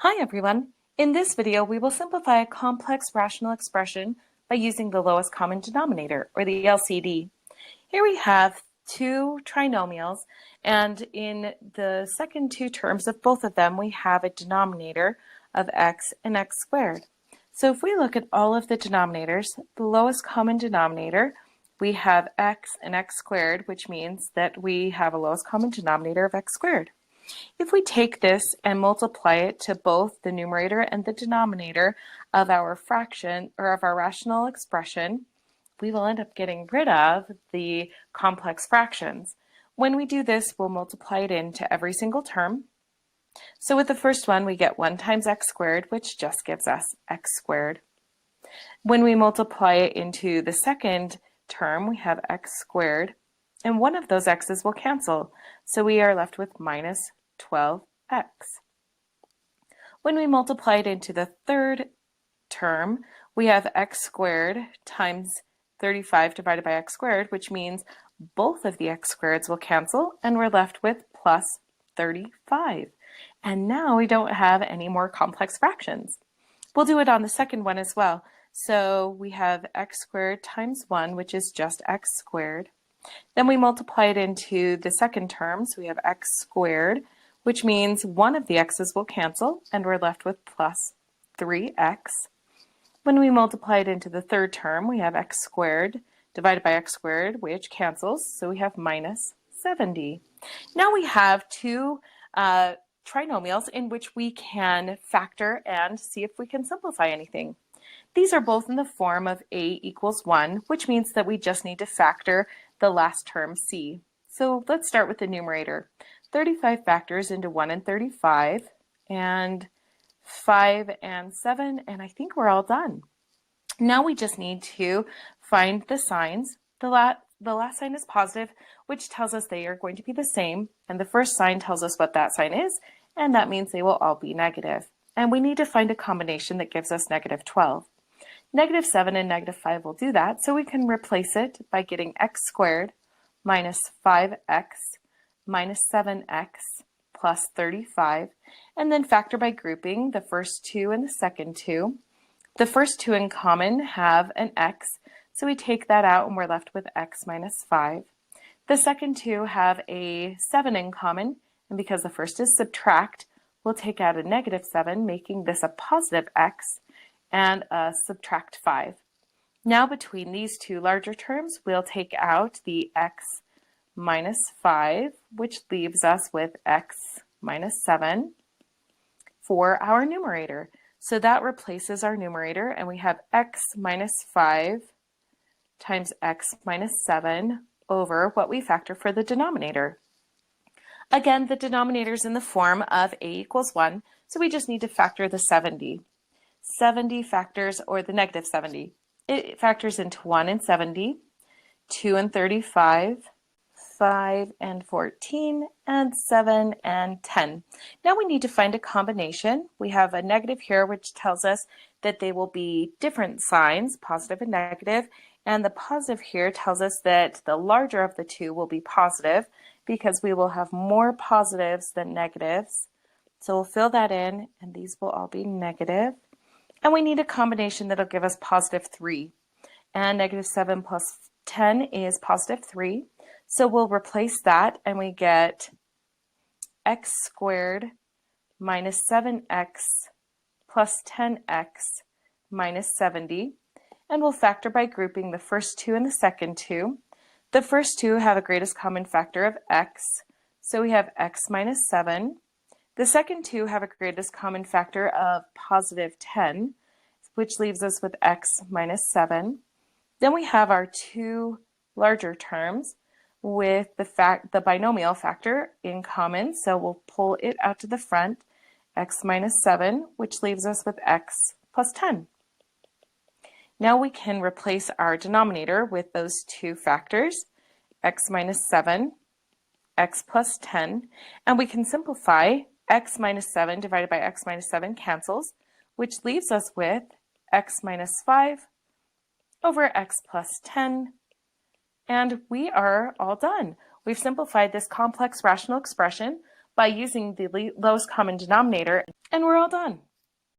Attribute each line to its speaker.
Speaker 1: Hi everyone! In this video, we will simplify a complex rational expression by using the lowest common denominator, or the LCD. Here we have two trinomials, and in the second two terms of both of them, we have a denominator of x and x squared. So if we look at all of the denominators, the lowest common denominator, we have x and x squared, which means that we have a lowest common denominator of x squared. If we take this and multiply it to both the numerator and the denominator of our fraction or of our rational expression, we will end up getting rid of the complex fractions. When we do this, we'll multiply it into every single term. So with the first one, we get 1 times x squared, which just gives us x squared. When we multiply it into the second term, we have x squared, and one of those x's will cancel. So we are left with minus 12x. When we multiply it into the third term, we have x squared times 35 divided by x squared, which means both of the x squareds will cancel, and we're left with plus 35. And now we don't have any more complex fractions. We'll do it on the second one as well. So we have x squared times 1, which is just x squared. Then we multiply it into the second term, so we have x squared, which means one of the x's will cancel, and we're left with plus 3x. When we multiply it into the third term, we have x squared divided by x squared, which cancels, so we have minus 70. Now we have two trinomials in which we can factor and see if we can simplify anything. These are both in the form of a equals 1, which means that we just need to factor the last term c. So let's start with the numerator. 35 factors into 1 and 35, and 5 and 7, and I think we're all done. Now we just need to find the signs. The last sign is positive, which tells us they are going to be the same, and the first sign tells us what that sign is, and that means they will all be negative. And we need to find a combination that gives us negative 12. Negative 7 and negative 5 will do that, so we can replace it by getting x squared minus 5x minus 7x plus 35, and then factor by grouping the first two and the second two. The first two in common have an x, so we take that out and we're left with x minus 5. The second two have a 7 in common, and because the first is subtract, we'll take out a negative 7, making this a positive x, and subtract 5. Now between these two larger terms, we'll take out the x minus 5, which leaves us with x minus 7 for our numerator. So that replaces our numerator, and we have x minus 5 times x minus 7 over what we factor for the denominator. Again, the denominator is in the form of a equals 1, so we just need to factor the 70. 70 factors, or the negative 70. It factors into 1 and 70, 2 and 35, 5 and 14, and 7 and 10. Now we need to find a combination. We have a negative here, which tells us that they will be different signs, positive and negative, and the positive here tells us that the larger of the two will be positive because we will have more positives than negatives. So we'll fill that in, and these will all be negative. And we need a combination that'll give us positive 3. And negative 7 plus 10 is positive 3. So we'll replace that, and we get x squared minus 7x plus 10x minus 70. And we'll factor by grouping the first two and the second two. The first two have a greatest common factor of x, so we have x minus 7. The second two have a greatest common factor of positive 10, which leaves us with x minus 7. Then we have our two larger terms with the binomial factor in common, so we'll pull it out to the front, x minus 7, which leaves us with x plus 10. Now we can replace our denominator with those two factors, x minus 7, x plus 10, and we can simplify. X minus 7 divided by x minus 7 cancels, which leaves us with x minus 5 over x plus 10, and we are all done. We've simplified this complex rational expression by using the lowest common denominator, and we're all done.